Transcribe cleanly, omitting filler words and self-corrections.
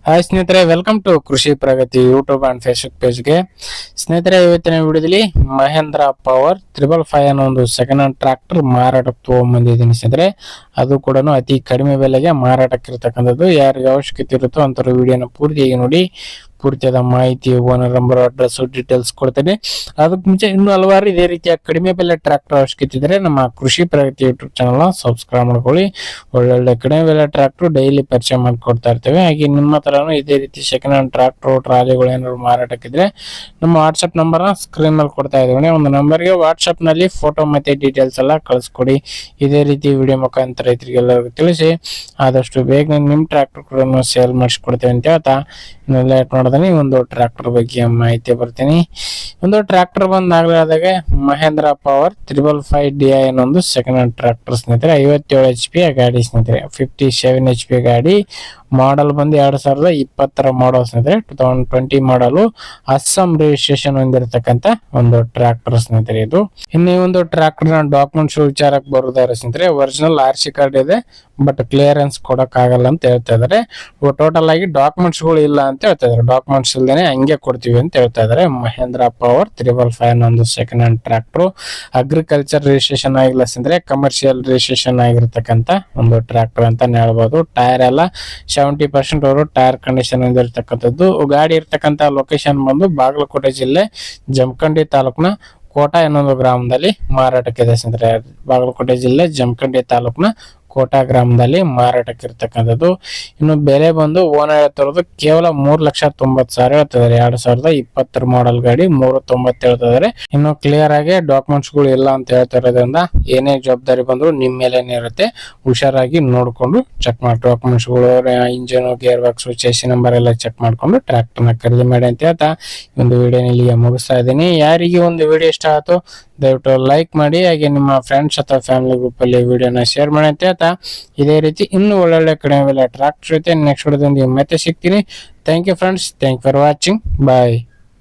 Hi ಸ್ನೇಹಿತರೆ, welcome to ಕೃಷಿ ಪ್ರಗತಿ YouTube and Facebook ಪೇಜ್ಗೆ. ಸ್ನೇಹಿತರೆ, ಇವತ್ತಿನ ವಿಡಿಯೋದಲ್ಲಿ ಮಹೇಂದ್ರ ಪವರ್ 555 ಅನ್ನೋ ಒಂದು ಸೆಕೆಂಡ್ ಹ್ಯಾಂಡ್ ಟ್ರಾಕ್ಟರ್ ಮಾರಾಟಕ್ಕೆ ತಗೊಂಡ್ಬಂದಿದ್ದೀನಿ ಸ್ನೇಹಿತರೆ. ಅದು ಕೂಡ ಅತಿ ಕಡಿಮೆ ಬೆಲೆಗೆ ಮಾರಾಟಕ್ಕೆ ಇರತಕ್ಕಂಥದ್ದು. ಯಾರಿಗೆ ಅವಶ್ಯಕತೆ ಇರುತ್ತೋ ಅಂಥವ್ರು ವಿಡಿಯೋನ ಪೂರ್ತಿಯಾಗಿ ನೋಡಿ. ಪೂರ್ತಿಯಾದ ಮಾಹಿತಿ, ಓನರ್ ನಂಬರ್, ಅಡ್ರೆಸ್, ಡೀಟೇಲ್ಸ್ ಕೊಡ್ತೇನೆ. ಅದಕ್ಕೆ ಮುಂಚೆ ಇನ್ನೂ ಹಲವಾರು ಇದೇ ರೀತಿಯ ಕಡಿಮೆ ಬೆಲೆ ಟ್ರಾಕ್ಟರ್ ಅವಶ್ಯಕತೆ ಇದ್ದರೆ ನಮ್ಮ ಕೃಷಿ ಪ್ರಗತಿ ಯೂಟ್ಯೂಬ್ ಚಾನಲ್ನ ಸಬ್ಸ್ಕ್ರೈಬ್ ಮಾಡ್ಕೊಳ್ಳಿ. ಒಳ್ಳೊಳ್ಳೆ ಕಡಿಮೆ ಬೆಲೆ ಟ್ರಾಕ್ಟರ್ ಡೈಲಿ ಪರಿಚಯ ಮಾಡಿಕೊಡ್ತಾ ಇರ್ತೇವೆ. ಹಾಗೆ ನಿಮ್ಮ ಹತ್ರನೂ ಇದೇ ರೀತಿ ಸೆಕೆಂಡ್ ಹ್ಯಾಂಡ್ ಟ್ರಾಕ್ಟರ್, ಟ್ರಾಲಿಗಳು ಏನಾದ್ರು ಮಾರಾಟಕ್ಕಿದ್ರೆ ನಮ್ಮ ವಾಟ್ಸ್ಆಪ್ ನಂಬರ್ನ ಸ್ಕ್ರೀನ್ ಮೇಲೆ ಕೊಡ್ತಾ ಇದ್ದೀವಿ. ಒಂದು ನಂಬರ್ಗೆ ವಾಟ್ಸ್ಆಪ್ ನಲ್ಲಿ ಫೋಟೋ ಮತ್ತೆ ಡೀಟೇಲ್ಸ್ ಎಲ್ಲ ಕಳಿಸ್ಕೊಡಿ. ಇದೇ ರೀತಿ ವಿಡಿಯೋ ಮುಖಾಂತರ ರೈತರಿಗೆಲ್ಲರಿಗೂ ತಿಳಿಸಿ ಆದಷ್ಟು ಬೇಗ ನಿಮ್ಮ ಟ್ರಾಕ್ಟರ್ ಕೂಡ ಸೇಲ್ ಮಾಡಿಸ್ಕೊಡ್ತೇವೆ ಅಂತ ಹೇಳ್ತಾ ಲೇಟ್ ಮಾಡೋದನ್ನ ಈ ಒಂದು ಟ್ರಾಕ್ಟರ್ ಬಗ್ಗೆ ಮಾಹಿತಿ ಬರ್ತೀನಿ. ಒಂದು ಟ್ರಾಕ್ಟರ್ ಬಂದಾಗಲಾದಾಗ ಮಹೇಂದ್ರ ಪವರ್ 555DI ಅನ್ನೊಂದು ಸೆಕೆಂಡ್ ಹ್ಯಾಂಡ್ ಟ್ರಾಕ್ಟರ್ ಸ್ನೇಹಿತರೆ. 57 HP ಗಾಡಿ ಸ್ನೇಹಿತರೆ. 57 HP ಗಾಡಿ. ಮಾಡಲ್ ಬಂದು 2020 ಮಾಡಲ್ ಸ್ನೇಹಿತರೆ. 2020 ಮಾಡಲು. ಅಸ್ಸಾಂ ರಿಜಿಸ್ಟ್ರೇಷನ್ ಹೊಂದಿರತಕ್ಕಂತ ಒಂದು ಟ್ರಾಕ್ಟರ್ ಸ್ನೇಹಿತರೆ ಇದು. ಇನ್ನು ಈ ಒಂದು ಟ್ರಾಕ್ಟರ್ ನ ಡಾಕ್ಯುಮೆಂಟ್ಸ್ ವಿಚಾರಕ್ಕೆ ಬರೋದಾದ್ರೆ ಸ್ನೇಹಿತರೆ, ಒರಿಜಿನಲ್ RC ಕಾರ್ಡ್ ಇದೆ, ಬಟ್ ಕ್ಲಿಯರೆನ್ಸ್ ಕೊಡಕ್ ಆಗಲ್ಲ ಅಂತ ಹೇಳ್ತಾ ಇದಾರೆ. ಟೋಟಲ್ ಆಗಿ ಡಾಕ್ಯುಮೆಂಟ್ಸ್ ಗಳು ಇಲ್ಲ ಅಂತ ಹೇಳ್ತಾ ಇದಾರೆ. ಡಾಕ್ಯುಮೆಂಟ್ಸ್ ಇಲ್ದೇನೆ ಹಂಗೆ ಕೊಡ್ತೀವಿ ಅಂತ ಹೇಳ್ತಾ ಇದಾರೆ. ಮಹೇಂದ್ರ ಪವರ್ 555 ಒಂದು second hand tractor. Agriculture registration ಆಗಿಲ್ಲ ಅಂದ್ರೆ ಕಮರ್ಷಿಯಲ್ ರಿಜಿಸ್ಟ್ರೇಷನ್ ಆಗಿರ್ತಕ್ಕಂತ ಒಂದು ಟ್ರಾಕ್ಟರ್ ಅಂತಾನೆ ಹೇಳ್ಬೋದು. ಟೈರ್ ಎಲ್ಲ 70% ಅವರು ಟೈರ್ ಕಂಡೀಷನ್ ಹೊಂದಿರತಕ್ಕಂಥದ್ದು. ಗಾಡಿ ಇರ್ತಕ್ಕಂತ ಲೊಕೇಶನ್ ಬಂದು ಬಾಗಲಕೋಟೆ ಜಿಲ್ಲೆ ಜಮಖಂಡಿ ತಾಲೂಕಿನ ಕೋಟ ಎನ್ನೊಂದು ಗ್ರಾಮದಲ್ಲಿ ಮಾರಾಟಕ್ಕಿದೆ ಸ್ನೇಹಿತರೆ. ಬಾಗಲಕೋಟೆ ಜಿಲ್ಲೆ ಜಮಖಂಡಿ ತಾಲೂಕಿನ ಕೋಟಾ ಗ್ರಾಮದಲ್ಲಿ ಮಾರಾಟಕ್ಕೆ ಇರ್ತಕ್ಕಂಥದ್ದು. ಇನ್ನು ಬೆಲೆ ಬಂದು ಓನರ್ ಹೇಳ್ತಿರೋದು ಕೇವಲ 3,90,000 ಹೇಳ್ತಿದ್ದಾರೆ. 2020 ಮಾಡಲ್ ಗಾಡಿ 3,90,000 ಹೇಳ್ತಿದ್ದಾರೆ. ಇನ್ನು ಕ್ಲಿಯರ್ ಆಗಿ ಡಾಕ್ಯುಮೆಂಟ್ಸ್ ಗಳು ಇಲ್ಲ ಅಂತ ಹೇಳ್ತಿರೋದ್ರಿಂದ ಏನೇ ಜವಾಬ್ದಾರಿ ಬಂದ್ರು ನಿಮ್ ಮೇಲೇನೆ ಇರುತ್ತೆ. ಹುಷಾರಾಗಿ ನೋಡ್ಕೊಂಡು ಚೆಕ್ ಮಾಡಿ ಡಾಕ್ಯುಮೆಂಟ್ಸ್ ಗಳು, engine, gear box, chassis number ಎಲ್ಲ ಚೆಕ್ ಮಾಡ್ಕೊಂಡು ಟ್ರಾಕ್ಟರ್ ನ ಖರೀದಿ ಮಾಡಿ ಅಂತ ಹೇಳ್ತಾ ಒಂದು ವಿಡಿಯೋ ಇಲ್ಲಿಗೆ ಮುಗಿಸ್ತಾ ಇದ್ದೀನಿ. ಯಾರಿಗೆ ಒಂದು ವಿಡಿಯೋ ಇಷ್ಟ ಆಯ್ತು ದಯವಿಟ್ಟು ಲೈಕ್ ಮಾಡಿ. ಹಾಗೆ ನಿಮ್ಮ ಫ್ರೆಂಡ್ಸ್ ಅಥವಾ ಫ್ಯಾಮಿಲಿ ಗ್ರೂಪ್ ಅಲ್ಲಿ ವಿಡಿಯೋನ ಶೇರ್ ಮಾಡಿ ಅಂತ ಹೇಳ್ತಾ ಇದೇ ರೀತಿ ಇನ್ನೂ ಒಳ್ಳೊಳ್ಳೆ ಕಡಿಮೆ ಬೆಲೆ ಟ್ರಾಕ್ಟರ್ ಜೊತೆ ನೆಕ್ಸ್ಟ್ ವಿಡಿಯೋದೊಂದಿಗೆ ಮತ್ತೆ ಸಿಗ್ತೀನಿ. Thank you friends. Thank you for watching. Bye.